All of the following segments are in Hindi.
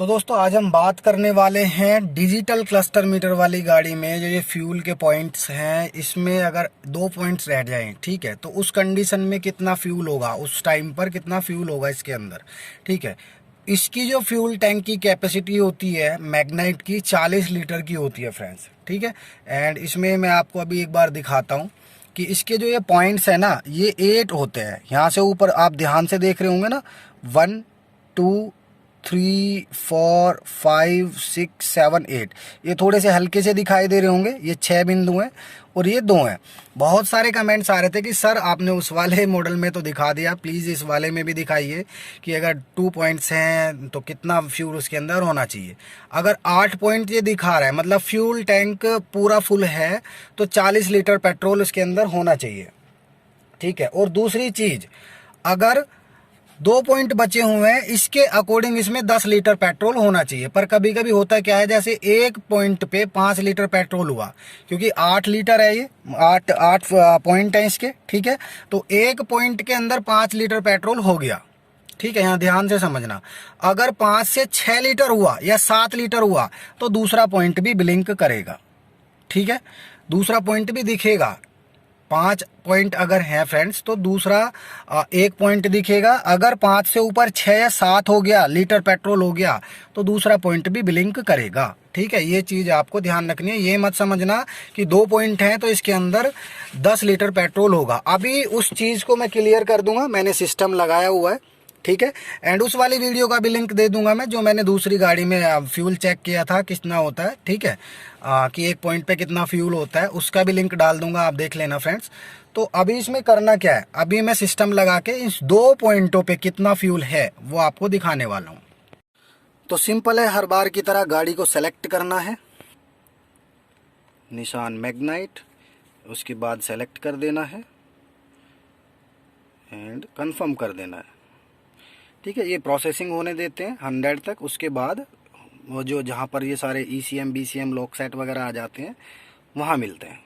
तो दोस्तों आज हम बात करने वाले हैं डिजिटल क्लस्टर मीटर वाली गाड़ी में जो ये फ्यूल के पॉइंट्स हैं, इसमें अगर 2 पॉइंट्स रह जाएं, ठीक है, तो उस कंडीशन में कितना फ्यूल होगा, उस टाइम पर कितना फ्यूल होगा इसके अंदर। ठीक है, इसकी जो फ्यूल टैंक की कैपेसिटी होती है मैग्नाइट की 40 लीटर की होती है फ्रेंड्स। ठीक है, एंड इसमें मैं आपको अभी एक बार दिखाता हूँ कि इसके जो ये पॉइंट्स है ना, ये 8 होते हैं। यहाँ से ऊपर आप ध्यान से देख रहे होंगे ना, 1 2 3 4 5 6 7 8, ये थोड़े से हल्के से दिखाई दे रहे होंगे। ये 6 बिंदु हैं और ये 2 हैं। बहुत सारे कमेंट्स आ रहे थे कि सर आपने उस वाले मॉडल में तो दिखा दिया, प्लीज़ इस वाले में भी दिखाइए कि अगर 2 पॉइंट्स हैं तो कितना फ्यूल उसके अंदर होना चाहिए। अगर 8 पॉइंट ये दिखा रहा है, मतलब फ्यूल टैंक पूरा फुल है, तो 40 लीटर पेट्रोल उसके अंदर होना चाहिए। ठीक है, और दूसरी चीज़, अगर 2 पॉइंट बचे हुए हैं, इसके अकॉर्डिंग इसमें 10 लीटर पेट्रोल होना चाहिए। पर कभी कभी होता क्या है, जैसे एक पॉइंट पे 5 लीटर पेट्रोल हुआ, क्योंकि 8 लीटर है, ये 8 पॉइंट है इसके। ठीक है, तो एक पॉइंट के अंदर 5 लीटर पेट्रोल हो गया। ठीक है, यहाँ ध्यान से समझना। अगर 5 से 6 लीटर हुआ या 7 लीटर हुआ तो दूसरा पॉइंट भी ब्लिंक करेगा। ठीक है, दूसरा पॉइंट भी दिखेगा। 5 पॉइंट अगर है फ्रेंड्स तो दूसरा एक पॉइंट दिखेगा। अगर 5 से ऊपर 6 या 7 हो गया लीटर पेट्रोल हो गया तो दूसरा पॉइंट भी ब्लिंक करेगा। ठीक है, ये चीज़ आपको ध्यान रखनी है। ये मत समझना कि 2 पॉइंट हैं तो इसके अंदर 10 लीटर पेट्रोल होगा। अभी उस चीज़ को मैं क्लियर कर दूंगा, मैंने सिस्टम लगाया हुआ है। ठीक है, एंड उस वाली वीडियो का भी लिंक दे दूंगा मैं, जो मैंने दूसरी गाड़ी में फ्यूल चेक किया था कितना होता है। ठीक है, कि एक पॉइंट पे कितना फ्यूल होता है, उसका भी लिंक डाल दूंगा, आप देख लेना फ्रेंड्स। तो अभी इसमें करना क्या है, अभी मैं सिस्टम लगा के इस 2 पॉइंटों पे कितना फ्यूल है वो आपको दिखाने वाला हूँ। तो सिंपल है, हर बार की तरह गाड़ी को सेलेक्ट करना है, निशान मैग्नाइट, उसके बाद सेलेक्ट कर देना है एंड कंफर्म कर देना है। ठीक है, ये प्रोसेसिंग होने देते हैं 100 तक। उसके बाद वो जो जहाँ पर ये सारे ECM BCM लॉक सेट वगैरह आ जाते हैं वहाँ मिलते हैं।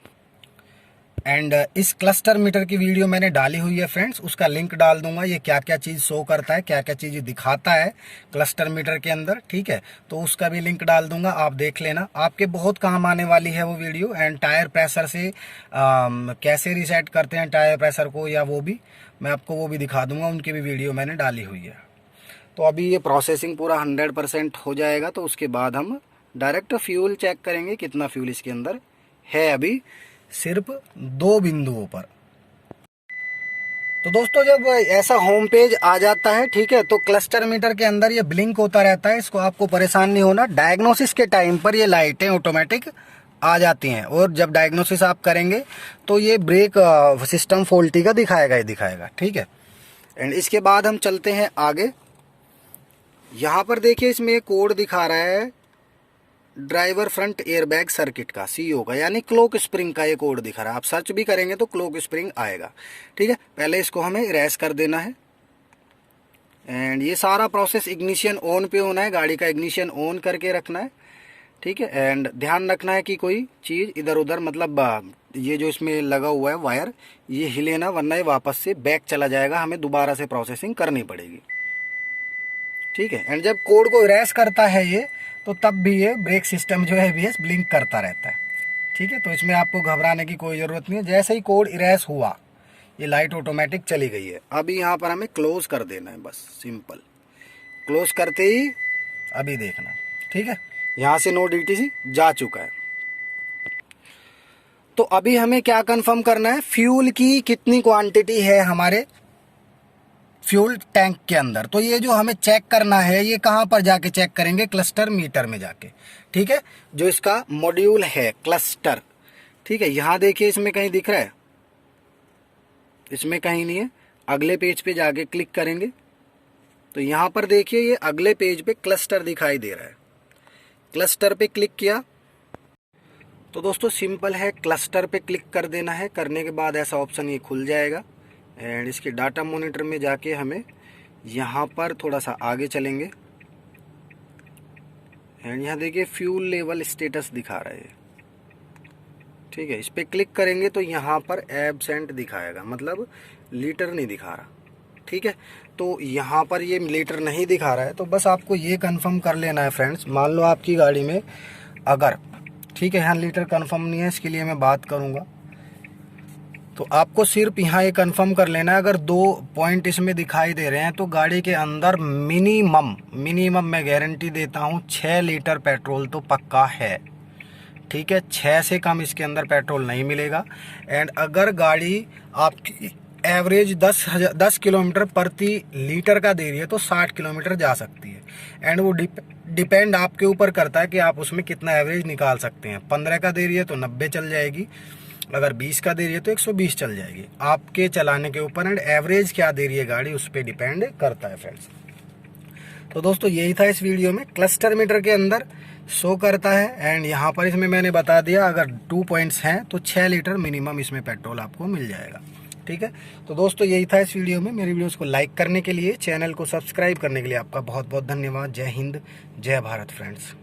एंड इस क्लस्टर मीटर की वीडियो मैंने डाली हुई है फ्रेंड्स, उसका लिंक डाल दूंगा। ये क्या क्या चीज़ शो करता है, क्या क्या चीज़ दिखाता है क्लस्टर मीटर के अंदर। ठीक है, तो उसका भी लिंक डाल दूंगा, आप देख लेना, आपके बहुत काम आने वाली है वो वीडियो। एंड टायर प्रेशर से कैसे रिसेट करते हैं टायर प्रेशर को, या वो भी मैं आपको वो भी दिखा दूंगा, उनकी भी वीडियो मैंने डाली हुई है। तो अभी ये प्रोसेसिंग पूरा 100% हो जाएगा, तो उसके बाद हम डायरेक्ट फ्यूल चेक करेंगे कितना फ्यूल इसके अंदर है। अभी सिर्फ 2 बिंदुओं पर। तो दोस्तों जब ऐसा होम पेज आ जाता है, ठीक है, तो क्लस्टर मीटर के अंदर ये ब्लिंक होता रहता है, इसको आपको परेशान नहीं होना। डायग्नोसिस के टाइम पर ये लाइटें ऑटोमेटिक आ जाती हैं, और जब डायग्नोसिस आप करेंगे तो ये ब्रेक सिस्टम फॉल्टी का दिखाएगा ही दिखाएगा। ठीक है, एंड इसके बाद हम चलते हैं आगे। यहाँ पर देखिए, इसमें कोड दिखा रहा है ड्राइवर फ्रंट एयरबैग सर्किट का, CO का, यानी क्लॉक स्प्रिंग का ये कोड दिखा रहा है। आप सर्च भी करेंगे तो क्लॉक स्प्रिंग आएगा। ठीक है, पहले इसको हमें इरेज कर देना है। एंड ये सारा प्रोसेस इग्निशन ऑन पे होना है, गाड़ी का इग्निशन ऑन करके रखना है। ठीक है, एंड ध्यान रखना है कि कोई चीज़ इधर उधर, मतलब ये जो इसमें लगा हुआ है वायर, ये हिले ना, वरना ये वापस से बैक चला जाएगा, हमें दोबारा से प्रोसेसिंग करनी पड़ेगी। ठीक है, एंड जब कोड को इरेज करता है ये, तो तब भी ये ब्रेक सिस्टम जो है ABS ब्लिंक करता रहता है। ठीक है, तो इसमें आपको घबराने की कोई ज़रूरत नहीं है। जैसे ही कोड इरेज हुआ, ये लाइट ऑटोमेटिक चली गई है। अभी यहाँ पर हमें क्लोज कर देना है, बस सिंपल। क्लोज करते ही अभी देखना, ठीक है, यहाँ से नो DTC जा चुका है। तो अभी हमें क्या कंफर्म करना है, फ्यूल की कितनी क्वांटिटी है हमारे फ्यूल टैंक के अंदर। तो ये जो हमें चेक करना है, ये कहाँ पर जाके चेक करेंगे, क्लस्टर मीटर में जाके। ठीक है, जो इसका मॉड्यूल है क्लस्टर। ठीक है, यहाँ देखिए, इसमें कहीं दिख रहा है, इसमें कहीं नहीं है। अगले पेज पे जाके क्लिक करेंगे तो यहाँ पर देखिए, ये अगले पेज पे क्लस्टर दिखाई दे रहा है। क्लस्टर पे क्लिक किया तो दोस्तों सिंपल है, क्लस्टर पे क्लिक कर देना है। करने के बाद ऐसा ऑप्शन ये खुल जाएगा। एंड इसके डाटा मॉनिटर में जाके हमें यहाँ पर थोड़ा सा आगे चलेंगे। एंड यहाँ देखिए, फ्यूल लेवल स्टेटस दिखा रहा है। ठीक है, इस पर क्लिक करेंगे तो यहाँ पर एब्सेंट दिखाएगा, मतलब लीटर नहीं दिखा रहा। ठीक है। तो यहाँ पर ये लीटर नहीं दिखा रहा है, तो बस आपको ये कंफर्म कर लेना है फ्रेंड्स। मान लो आपकी गाड़ी में अगर, ठीक है, यहाँ लीटर कंफर्म नहीं है, इसके लिए मैं बात करूँगा। तो आपको सिर्फ यहाँ ये कंफर्म कर लेना है, अगर 2 पॉइंट इसमें दिखाई दे रहे हैं तो गाड़ी के अंदर मिनिमम मैं गारंटी देता हूँ 6 लीटर पेट्रोल तो पक्का है, ठीक है। 6 से कम इसके अंदर पेट्रोल नहीं मिलेगा। एंड अगर गाड़ी आपकी एवरेज 10 किलोमीटर प्रति लीटर का दे रही है तो 60 किलोमीटर जा सकती है। एंड वो डिपेंड आपके ऊपर करता है कि आप उसमें कितना एवरेज निकाल सकते हैं। 15 का दे रही है तो 90 चल जाएगी, अगर 20 का दे रही है तो 120 चल जाएगी, आपके चलाने के ऊपर। एंड एवरेज क्या दे रही है गाड़ी उस पर डिपेंड करता है फ्रेंड्स। तो दोस्तों यही था इस वीडियो में, क्लस्टर मीटर के अंदर शो करता है। एंड यहाँ पर इसमें मैंने बता दिया अगर 2 पॉइंट्स हैं तो 6 लीटर मिनिमम इसमें पेट्रोल आपको मिल जाएगा, ठीक है। तो दोस्तों यही था इस वीडियो में। मेरी वीडियोस को लाइक करने के लिए, चैनल को सब्सक्राइब करने के लिए आपका बहुत बहुत धन्यवाद। जय हिंद, जय भारत फ्रेंड्स।